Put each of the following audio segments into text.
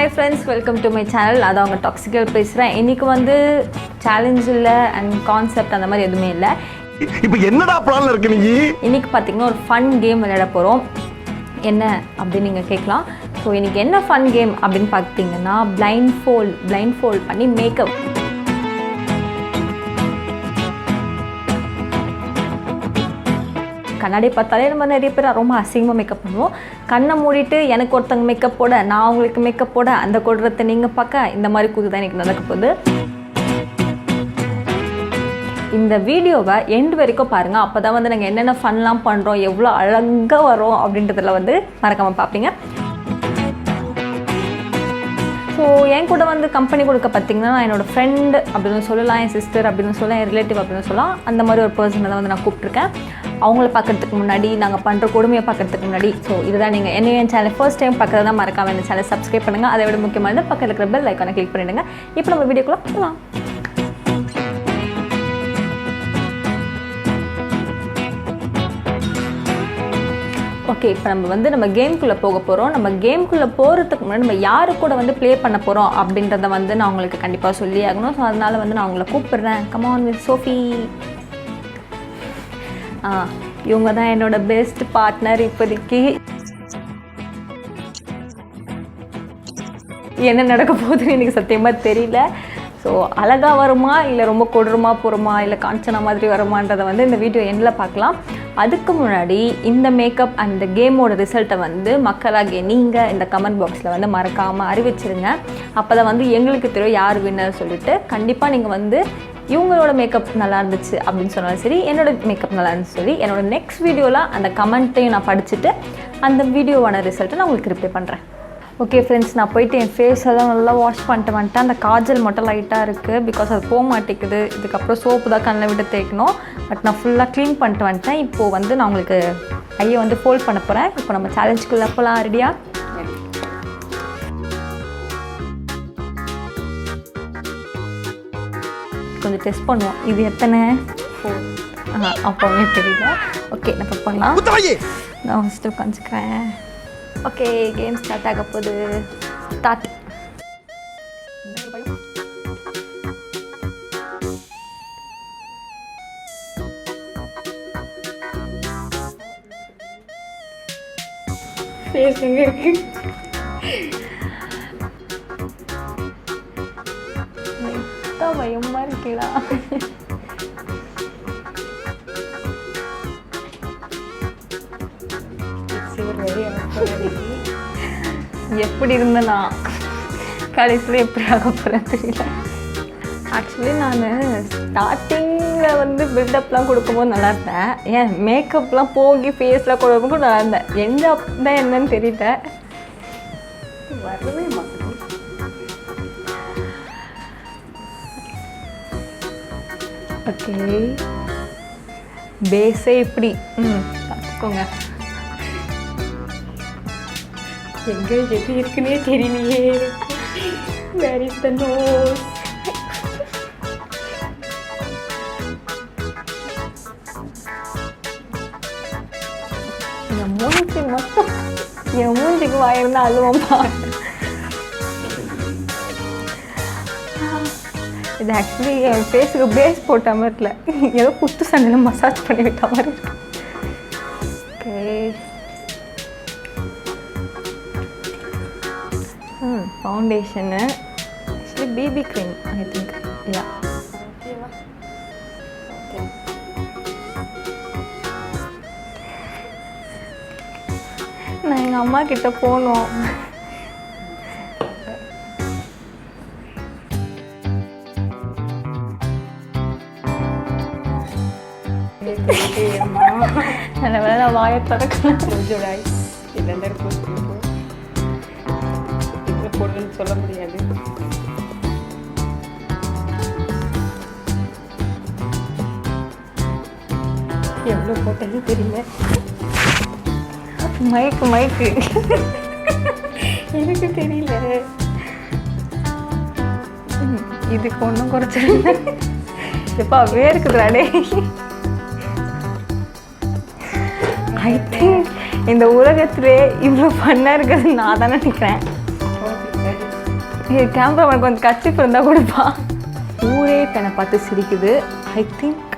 Hi friends, welcome to my channel. அதான் உங்க டாக்ஸிக்கல் பேசுறேன். இன்னைக்கு வந்து சேலஞ்ச் இல்ல அண்ட் கான்செப்ட் அந்த மாதிரி எதுவுமே இல்ல. இப்போ என்னடா பிளான்ல இருக்கு நீ? இன்னைக்கு பாத்தீங்கன்னா ஒரு ஃபன் கேம் விளையாட போறோம். என்ன அப்படி நீங்க கேட்கலாம். ஸோ இன்னைக்கு என்ன ஃபன் கேம் அப்படின்னு பார்த்தீங்கன்னா பிளைண்ட்ஃபோல்ட் பண்ணி மேக்கப். கண்ணாடி பார்த்தாலே நம்ம நிறைய பேர் ரொம்ப அசிங்கமாக மேக்கப் பண்ணுவோம். கண்ணை மூடிட்டு எனக்கு ஒருத்தங்க மேக்கப் போட, நான் அவங்களுக்கு மேக்கப் போட, அந்த கொடுறதை நீங்கள் பார்க்க, இந்த மாதிரி கூத்து தான் எனக்கு நடக்க போகுது. இந்த வீடியோவை எண்டு வரைக்கும் பாருங்கள். அப்போ தான் வந்து நாங்கள் என்னென்ன ஃபன்லாம் பண்ணுறோம், எவ்வளோ அழகாக வரோம் அப்படின்றதில் வந்து மறக்காமல் பார்ப்பீங்க. ஸோ என் கூட வந்து கம்பெனி கொடுக்க பார்த்திங்கன்னா நான் என்னோடய ஃப்ரெண்டு அப்படின்னு சொல்லலாம், என் சிஸ்டர் அப்படின்னு சொல்லலாம், என் ரிலேட்டிவ் அப்படின்னு சொல்லலாம். அந்த மாதிரி ஒரு பர்சனை தான் வந்து நான் கூப்பிட்ருக்கேன். அவங்கள பார்க்குறதுக்கு முன்னாடி, நாங்கள் பண்ணுற கொடுமையை பார்க்குறதுக்கு முன்னாடி, ஸோ இதுதான் நீங்கள் என்ன என் சேனல் ஃபர்ஸ்ட் டைம் பார்க்குறதா மறக்காமல் இந்த சேனல் சப்ஸ்கிரைப் பண்ணுங்கள். அதை விட முக்கியமானது பக்கத்தில் இருக்கிற பெல் ஐக்கானை கிளிக் பண்ணிவிடுங்க. இப்போ நம்ம வீடியோக்குள்ளே போகலாம். ஓகே, இப்போ நம்ம கேம்குள்ளே போக போகிறோம். நம்ம கேம்குள்ளே போகிறதுக்கு முன்னாடி நம்ம யாரு கூட வந்து ப்ளே பண்ண போகிறோம் அப்படின்றத வந்து நான் உங்களுக்கு கண்டிப்பாக சொல்லி ஆகணும். ஸோ அதனால் வந்து நான் உங்களை கூப்பிடுறேன். Come on with Sophie. இவங்க தான் என்னோட பெஸ்ட் பார்ட்னர் இப்போதைக்கு. என்ன நடக்க போகுதுன்னு எனக்கு சத்தியமாக தெரியல. ஸோ அழகாக வருமா இல்லை ரொம்ப கொடூரமாக போகிறோமா இல்லை காஞ்சனா மாதிரி வருமான்றதை வந்து இந்த வீடியோ எண்டில் பார்க்கலாம். அதுக்கு முன்னாடி இந்த மேக்கப் அந்த கேமோட ரிசல்ட்டை வந்து மக்களாகிய நீங்கள் இந்த கமெண்ட் பாக்ஸில் வந்து மறக்காமல் அறிவிச்சிருங்க. அப்போ தான் வந்து எங்களுக்கு தெரியும் யார் வின்னர் சொல்லிவிட்டு. கண்டிப்பாக நீங்கள் வந்து இவங்களோட மேக்கப் நல்லா இருந்துச்சு அப்படின்னு சொன்னாலும் சரி, என்னோடய மேக்கப் நல்லா இருந்துச்சு சரி, என்னோடய நெக்ஸ்ட் வீடியோவில் அந்த கமெண்ட்டையும் நான் படிச்சுட்டு அந்த வீடியோவான ரிசல்ட்டை நான் உங்களுக்கு ரிப்ளை பண்ணுறேன். ஓகே ஃப்ரெண்ட்ஸ், நான் போயிட்டு என் ஃபேஸ் எல்லாம் நல்லா வாஷ் பண்ணிட்டு வந்துட்டேன். அந்த காஜல் மட்டும் லைட்டாக இருக்குது, பிகாஸ் அது போக மாட்டேங்குது. இதுக்கப்புறம் சோப்பு தான் கண்ணில் விட்டு தேய்க்கணும். பட் நான் ஃபுல்லாக க்ளீன் பண்ணிட்டு வந்துட்டேன். இப்போது வந்து நான் உங்களுக்கு ஐயை வந்து ஃபோல்ட் பண்ண போகிறேன். இப்போ நம்ம சேலஞ்சுக்குள்ளே போகலாம். ரெடியா? கொஞ்சம் டெஸ்ட் பண்ணுவோம். இது எத்தனை அப்போவே தெரியல. ஓகே, நம்ம பண்ணலாம். நான் ஃபஸ்ட்டு உட்காந்துக்கிறேன். ஓகே, கேம் ஸ்டார்ட் ஆக போகுது. ஸ்டார்ட். ஃபேஸ் எங்கே இருக்கு? லைட்டாக பயமாக இருக்கீங்களா? எப்படி இருந்தேன்னா கடைசியில் எப்படி ஆக போகிறேன் தெரியல. ஆக்சுவலி நான் ஸ்டார்டிங்கில் வந்து பில்டப்லாம் கொடுக்கும்போது நல்லா இருந்தேன். ஏன் மேக்கப்லாம் போகி ஃபேஸில் கொடுக்கும்போது நல்லா இருந்தேன். எந்த அப் தான் என்னன்னு தெரியல. வரவே மாட்டேன். ஓகே, பேஸே இப்படி பார்த்துக்கோங்க. எங்கே எது இருக்குன்னே தெரியலையே. Where is the nose? என் மூஞ்சி மட்டும், என் மூஞ்சிக்கு வாயிருந்தா அழுவமா? இது ஆக்சுவலி என் ஃபேஸுக்கு பேஸ் போட்ட மாதிரி இல்லை, ஏதோ குத்து சண்டையில் மசாஜ் பண்ணி விட்ட மாதிரி இருக்கு. Okay, foundation actually BB cream I think. Yeah, நான் எங்கள் அம்மா கிட்ட போகணும். நல்ல வேலை நான் வாயை திறக்கணும். போடுன்னு சொல்ல முடியாது. எவ்வளோ போட்டது தெரியல. மைக்கு எனக்கு தெரியல. இதுக்கு ஒன்றும் குறைச்சிருந்தேன். எப்பா வேர்க்குதுடாடே. ஐ திங்க் இந்த உலகத்திலே இவ்வளோ ஃபன்னாக இருக்கிறது நான் தான் நினைக்கிறேன். கேமராமேன் கொஞ்சம் கச்சிப்பு இருந்தால் கொடுப்பா. ஊரே இப்போ என்னை பார்த்து சிரிக்குது. ஐ திங்க்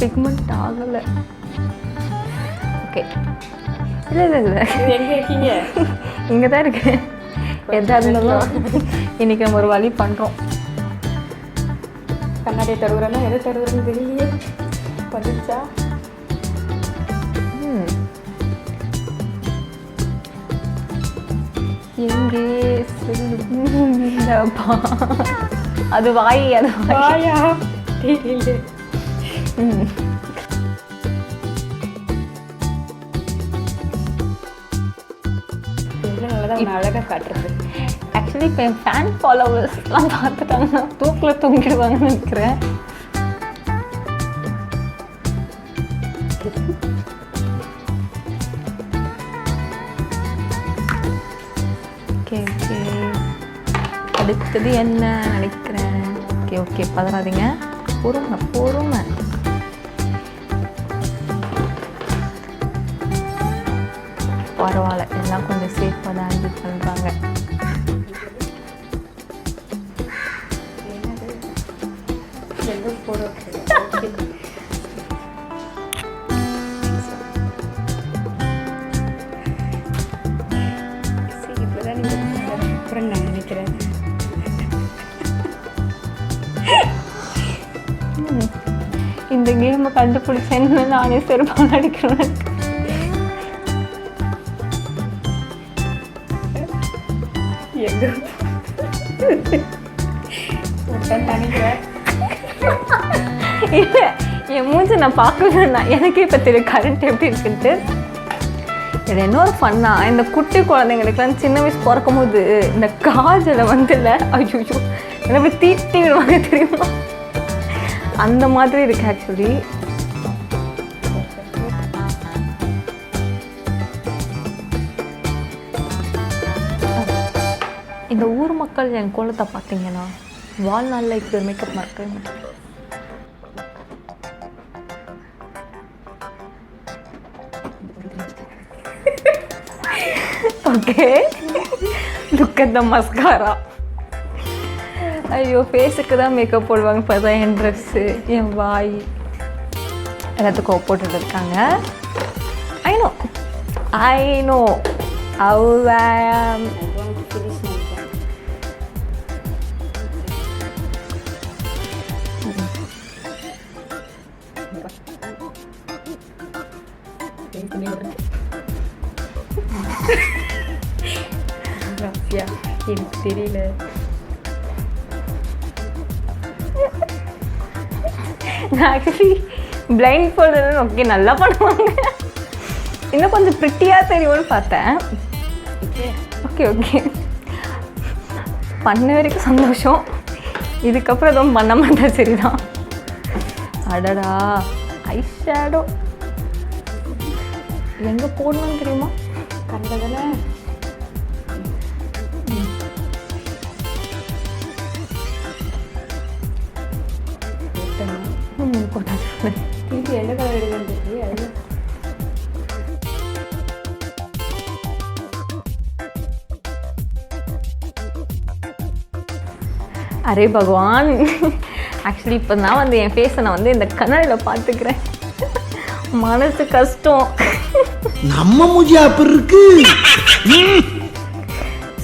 பிக்மெண்ட் ஆகலை. ஓகே, இல்லை இல்லை இல்லை, எங்கே இருக்கீங்க? இங்கே தான் இருக்கு. எதாக இருந்தாலும் இன்றைக்கி நம்ம ஒரு வழி பண்ணுறோம். கண்ணாடியை தருவுறேன்னா எதை தருவுறேன்னு தெரியலையே. வந்துச்சா? எங்கே செல்லுப்பா? அது வாய், அது வாயா தெரியல. தான் அழகாக காட்டுறது. ஆக்சுவலி இப்போ என் ஃபேன் ஃபாலோவர்ஸ்லாம் பார்த்துட்டாங்கன்னா தூக்கில் தொங்கிடுவாங்கன்னு நினைக்கிறேன். ஓகே ஓகே, அடுத்தது என்ன நினைக்கிறேன். ஓகே ஓகே, பதறாதீங்க, பொறுமை பொறுமை. பரவாயில்ல, எல்லாம் கொஞ்சம் சேஃபாக தான் ஹேண்டில் பண்ணுறாங்க. எங்கே போகிறோம்? இப்போதான் நீங்கள் அப்புறம் நான் நினைக்கிறேன். இந்த கேமை கண்டுபிடிச்சேன்னு நானே செருப்பால் அடிக்கிறேன். இல்லை, என் மூஞ்சி நான் பார்க்கலன்னா எனக்கே இப்போ தெரியும் கரண்ட் எப்படி இருக்குன்ட்டு. இது இன்னொரு ஃபன்னா, இந்த குட்டி குழந்தைங்களுக்குலாம் சின்ன வயசு பிறக்கும் போது இந்த காஜலை வந்து இல்லை, ஐயோ என்ன தீட்டி விடுவாங்க தெரியுமா, அந்த மாதிரி இருக்கு ஆக்சுவலி. இந்த ஊர் மக்கள் என் கோலத்தை பார்த்தீங்கன்னா வாழ்நாளில் இப்படி ஒரு makeup mark. Okay, look at the mascara. ஐயோ, ஃபேஸுக்கு தான் மேக்கப் போடுவாங்க. இப்போ தான் என் ட்ரெஸ்ஸு, என் வாய் எல்லாத்துக்கும் போட்டுட்டு இருக்காங்க. I know how I am. எனக்கு தெரியல. ஆக்சுவலி பிளைண்ட் ஃபோல்டு ஓகே நல்லா பண்ணுவாங்க, இன்னும் கொஞ்சம் ப்ரிட்டியாக தெரியும்னு பார்த்தேன். ஓகே ஓகே, பண்ண வரைக்கும் சந்தோஷம். இதுக்கப்புறம் எதுவும் பண்ண மாட்டேன். சரிதான். அடடா, ஐ ஷேடோ எங்கே போடணும்னு தெரியுமா? கண்டதில் போட்டாச்சு. திருப்பி எந்த கலர் எடுக்கணும் தெரியல. அது அரே பகவான், ஆக்சுவலி இப்போ நான் வந்து என் ஃபேஸை நான் வந்து இந்த கண்ணாடியில் பார்த்துக்கிறேன். மனசு கஷ்டம். நம்ம மூஞ்சியா அப்படி இருக்கு.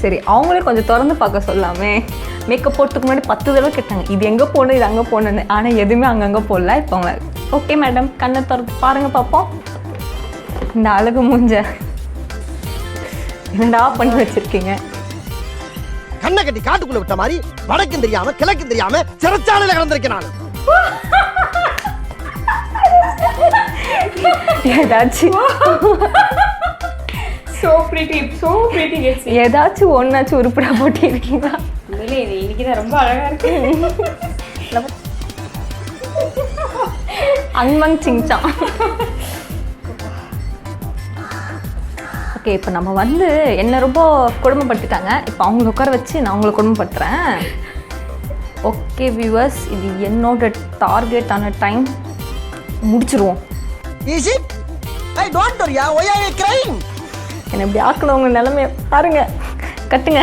சரி, அவங்களே கொஞ்சம் திறந்து பார்க்க சொல்லாமே. மேக்கப் போட்டுக்கு முன்னாடி 10 தடவை கேட்டாங்க, இது எங்கே போடணும், இது அங்கே போடணுன்னு. ஆனால் எதுவுமே அங்கங்கே போடல. இப்போ அவங்கள ஓகே மேடம், கண்ணை திறந்து பாருங்கள் பார்ப்போம். இந்த அழகு மூஞ்ச என்னடா பண்ணி வச்சுருக்கீங்க? கண்ணை கட்டி காட்டுக்குள்ள விட்ட மாதிரி வடக்கும் தெரியாம கிழக்கும் தெரியாம சிறைச்சாலையில கிடந்திருக்கேன் நான். ஏதாச்சும் ஏதாச்சும் ஒன்னாச்சும் உருப்படா போட்டி இருக்கீங்களா? இன்னைக்கு தான் ரொம்ப அழகா இருக்கு. அன்மங் சிங்சான். ஓகே, இப்போ நம்ம வந்து என்ன ரொம்ப கொடுமைப்படுத்திட்டாங்க. இப்போ அவங்கள உட்கார வச்சு நான் அவங்கள கொடுமைப்படுத்துகிறேன். ஓகே வியூவர்ஸ், இது என்னோட டார்கெட்டான டைம். முடிச்சிருவோம். Is it? I don't worry. Why are you crying? என்னை இப்படி ஆக்கணும். உங்கள் நிலைமையை பாருங்க. கட்டுங்க.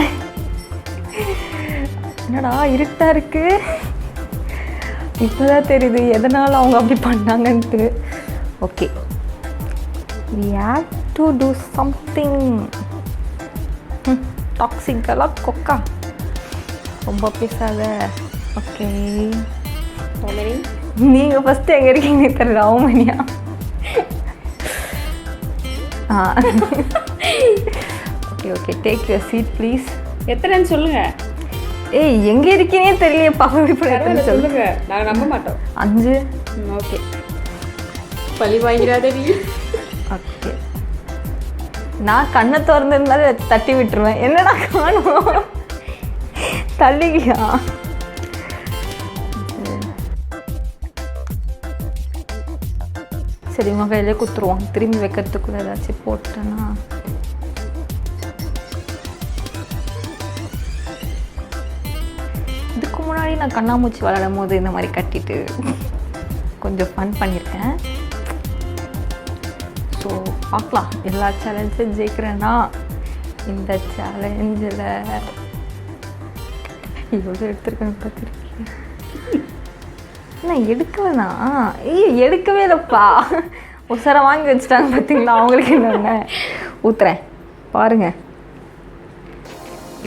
என்னடா இருட்டா இருக்கு. இப்போதான் தெரியுது எதனால அவங்க அப்படி பண்ணாங்கன்ட்டு. Okay, we have to do something. டாக்ஸிக்கெல்லாம் கொக்கா ரொம்ப பேசாத. ஓகே, நீங்கள் ஃபஸ்ட்டு எங்கே இருக்கீங்க தெரியல. அவமணியா? Okay okay, take your seat please. எத்தனைன்னு சொல்லுங்க. ஏய், எங்கே இருக்கீனே தெரியலையே. பகல் சொல்லுங்க, நாங்கள் நம்ப மாட்டோம். 5. ஓகே, பழி வாங்கிறாதே நீ. ஓகே, நான் கண்ணை திறந்திருந்தாலும் தட்டி விட்டுருவேன். என்னடா காணும், தள்ளிக்கியா? சரி, உங்கள் கையிலே குத்துருவான். திரும்பி வைக்கிறதுக்குள்ள ஏதாச்சும் போட்டேன்னா. இதுக்கு முன்னாடி நான் கண்ணாமூச்சி விளையாடும் போது இந்த மாதிரி கட்டிட்டு கொஞ்சம் ஃபன் பண்ணியிருக்கேன். ஸோ பார்க்கலாம், எல்லா சேலஞ்சும் ஜெயிக்கிறேன்னா இந்த சேலஞ்சில் எவ்வளோ எடுத்துருக்கேன்னு பார்த்துருக்கேன். நான் எடுக்கவேண்ணா. எடுக்கவே இல்லைப்பா. உசரை வாங்கி வச்சுட்டாங்க பார்த்தீங்களா? அவங்களுக்கு என்னென்ன ஊத்துறேன் பாருங்க.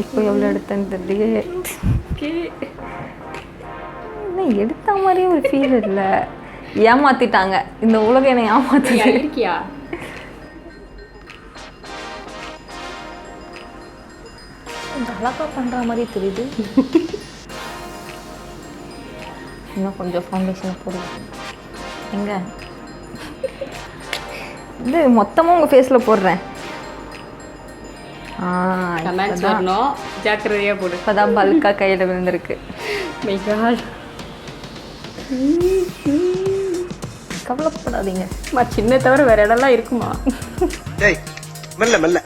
இப்போ எவ்வளோ எடுத்தேன்னு தெரியலையே. இன்னும் எடுத்த மாதிரியும் ஒரு ஃபீல் இல்லை. ஏமாத்திட்டாங்க, இந்த உலகம் என்னை ஏமாத்திருக்கியா? கொஞ்சம் அழகாக பண்ணுற மாதிரி தெரியுது. இன்னும் கொஞ்சம் ஃபவுண்டேஷனை போடுவேன். எங்கே இது மொத்தமாக உங்கள் ஃபேஸில் போடுறேன். ஜாக்கிரதையாக போடு. இப்போ தான் பல்காக கையில் விழுந்திருக்கு. கவலைப்படாதீங்க, சின்ன தவிர வேற இடம்லாம் இருக்குமா? மெல்ல மெல்ல,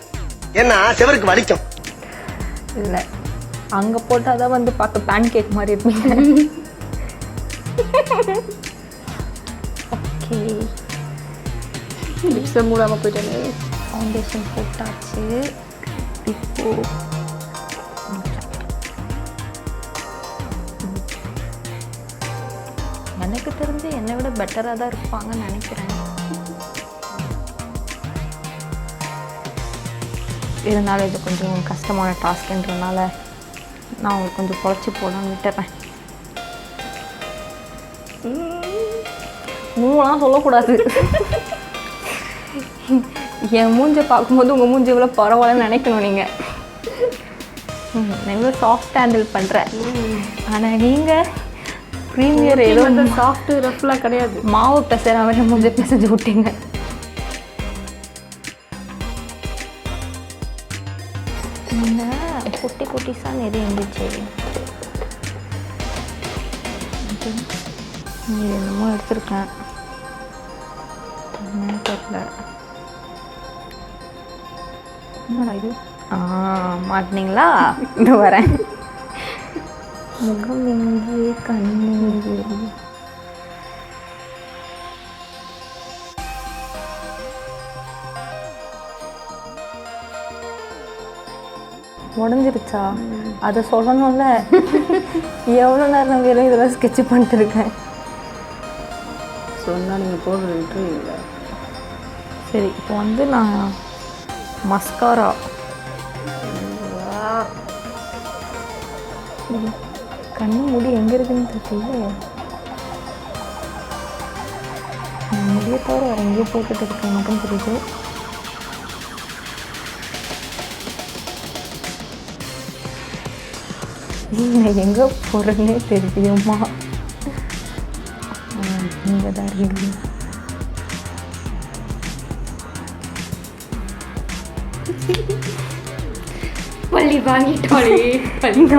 ஏன்னா செவருக்கு வலிக்கும். இல்லை, அங்கே போட்டால் தான் வந்து பார்க்க பேன் கேக் மாதிரி இருப்பீங்க. ஓகே, லிப்ஸை மூடாமல் போயிட்டானே. ஃபவுண்டேஷன் போட்டாச்சு. இப்போ எனக்கு தெரிஞ்சு என்னை விட பெட்டராக தான் இருப்பாங்கன்னு நினைக்கிறேன். இருந்தாலும் இது கொஞ்சம் கஷ்டமான டாஸ்க்ன்றதுனால நான் உங்களுக்கு கொஞ்சம் குறைச்சி போடலான்னு விட்டுறேன். மூலாம் சொல்லக்கூடாது. என் மூஞ்சை பார்க்கும்போது உங்கள் மூஞ்சி எவ்வளோ பரவாயில்லன்னு நினைக்கணும் நீங்கள். நான் எவ்வளோ சாஃப்ட் ஹேண்டில் பண்ணுறேன். ஆனால் நீங்கள் ப்ரீமியர் ஏதோ சாஃப்ட் ரஃப்லாம் கிடையாது. மாவு பிசைற மாதிரி மூஞ்சை பிசைஞ்சு விட்டீங்க. குட்டி குட்டிஸாக நிறைய இருந்துச்சு. இது என்னமோ எடுத்துருக்கேன், தெரியல. என்னடா இது? மாட்டினீங்களா? இது வரேன். முகம் எங்கே, கண்ணு உடஞ்சிருச்சா? அதை சொல்லணும்ல. எவ்வளோ நேரம் வேறு இதெல்லாம் ஸ்கெட்சு பண்ணிட்டு இருக்கேன். சொன்னால் நீங்கள் போடுறீங்க. சரி, இப்போ வந்து நான் மஸ்காரா கண்ணு முடி எங்கே இருக்குன்னு தெரியல. முடிய தவிர வேறு எங்கேயோ போட்டுட்டு இருக்கேன் மட்டும் தெரியுது. நான் எங்கே போகிறேன்னே தெரியுமா? இங்கே தான் இருக்கு. பள்ளி வாங்கிட்டோளே. இந்த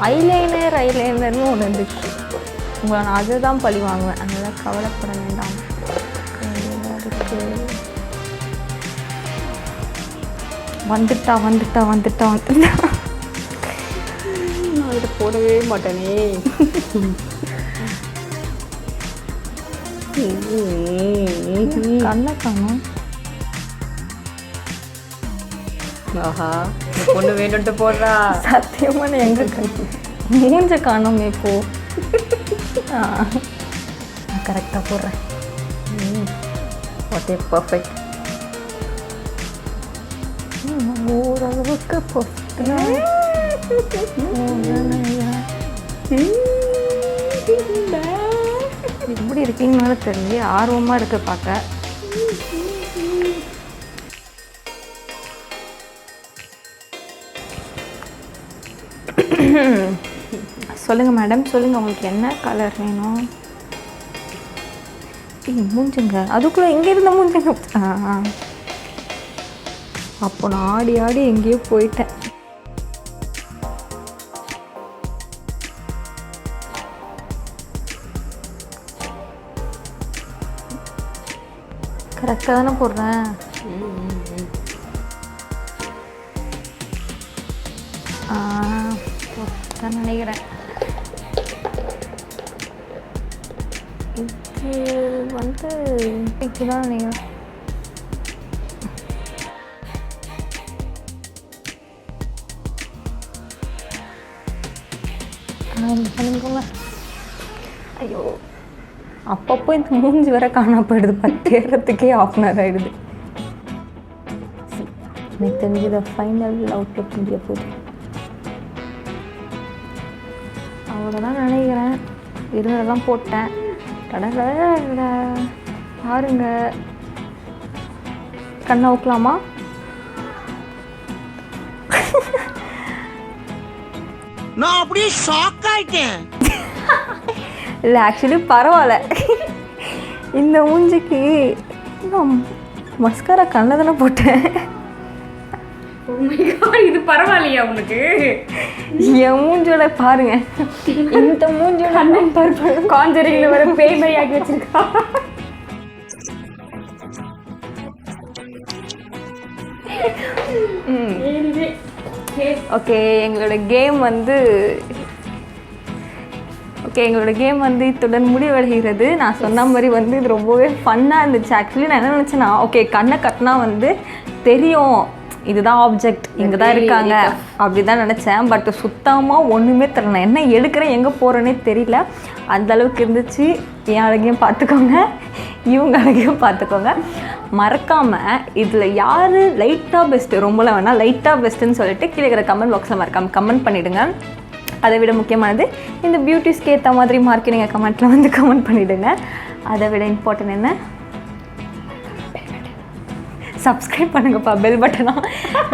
ஐலைனர்னு ஒன்று இருந்துச்சு. உங்களை நான் அதை தான் பழி வாங்குவேன். அதனால் கவலைப்பட வேண்டாம். வந்துட்டா வந்துட்டா வந்துட்டா வந்துட்டா. நான் இதை போடவே மாட்டேனே. கண்ணை காணும். ஆஹா பொண்ணு வேணும்ட்டு போடுறா. சத்தியமான எங்க மூஞ்ச காணோமே இப்போ. கரெக்டாக போடுறேன். Okay perfect. ஓரளவுக்கு எப்படி இருக்கீங்கன்னு தெரியல. ஆர்வமாக இருக்கு பார்க்க. சொல்லுங்கள் மேடம், சொல்லுங்கள் உங்களுக்கு என்ன கலர் வேணும்? மூஞ்சுங்க அதுக்குள்ளே எங்கே இருந்த மூஞ்சுங்க. அப்போ நான் ஆடி ஆடி எங்கேயோ போயிட்டேன். கரெக்டாக தானே போடுறேன். நினைக்கிறேன் இது வந்து இப்படிதான் நினைக்கிறேன். பண்ணுங்க. ஐயோ அப்பப்போ இந்த மூஞ்சி வர காணா போயிடுது. தேடுறதுக்கே ½ ஆகிடுது. எனக்கு தெரிஞ்சு இதை ஃபைனல் அவுட்லுக் முடிய போகுது. அவ்வளோதான் நினைக்கிறேன். இருந்ததெல்லாம் போட்டேன். பாருங்க கண்ணை ஊக்கலாமா? நான் அப்படியே ஷாக் ஆயிட்டேன். இல்லை ஆக்சுவலி பரவாயில்ல. இந்த மூஞ்சிக்கு நான் மஸ்காரா கண்ணில் தானே போட்டேன். இது பரவாயில்லையா உனக்கு? என் மூஞ்சோட பாருங்க. இந்த மூஞ்சோட அண்ணன் பருப்பு காஞ்சரிங்ல வர பேய் ஆக்கி வச்சிருக்கா. ஓகே எங்களோட கேம் வந்து இத்துடன் முடிவடைகிறது. நான் சொன்ன மாதிரி வந்து இது ரொம்பவே ஃபன்னாக இருந்துச்சு. ஆக்சுவலி நான் என்ன நினச்சேன்னா, ஓகே கண்ணை கட்டினா வந்து தெரியும் இதுதான் ஆப்ஜெக்ட், இங்கே தான் இருக்காங்க அப்படி தான் நினச்சேன். பட் சுத்தமாக ஒன்றுமே தெரியல. நான் என்ன எடுக்கிறேன் எங்கே போகிறேன்னே தெரியல. அந்த அளவுக்கு இருந்துச்சு. என் அழகையும் பார்த்துக்கோங்க, இவங்க அழகையும் பார்த்துக்கோங்க. மறக்காமல் இதில் யார் லைட்டாக பெஸ்ட்டு, ரொம்பலாம் வேணால் லைட்டாக பெஸ்ட்டுன்னு சொல்லிட்டு கீழே இருக்கிற கமெண்ட் பாக்ஸில் மறக்காமல் கமெண்ட் பண்ணிவிடுங்க. அதை விட முக்கியமானது இந்த பியூட்டிஸ்க்கு ஏற்ற மாதிரி மார்க்கை நீங்கள் கமெண்ட்டில் வந்து கமெண்ட் பண்ணிவிடுங்க. அதை விட இம்பார்ட்டன்ட் என்ன, சப்ஸ்கிரைப் பண்ணுங்கப்பா, பெல் பட்டனா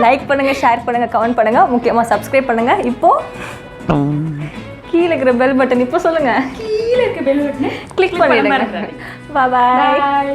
லைக் பண்ணுங்கள், ஷேர் பண்ணுங்கள், கமெண்ட் பண்ணுங்கள். முக்கியமாக சப்ஸ்கிரைப் பண்ணுங்கள். இப்போது கீழே இருக்கிற பெல் பட்டன் இப்போ சொல்லுங்கள், கீழே இருக்க பெல் பட்டனை கிளிக் பண்ணிடுங்க. பாய்.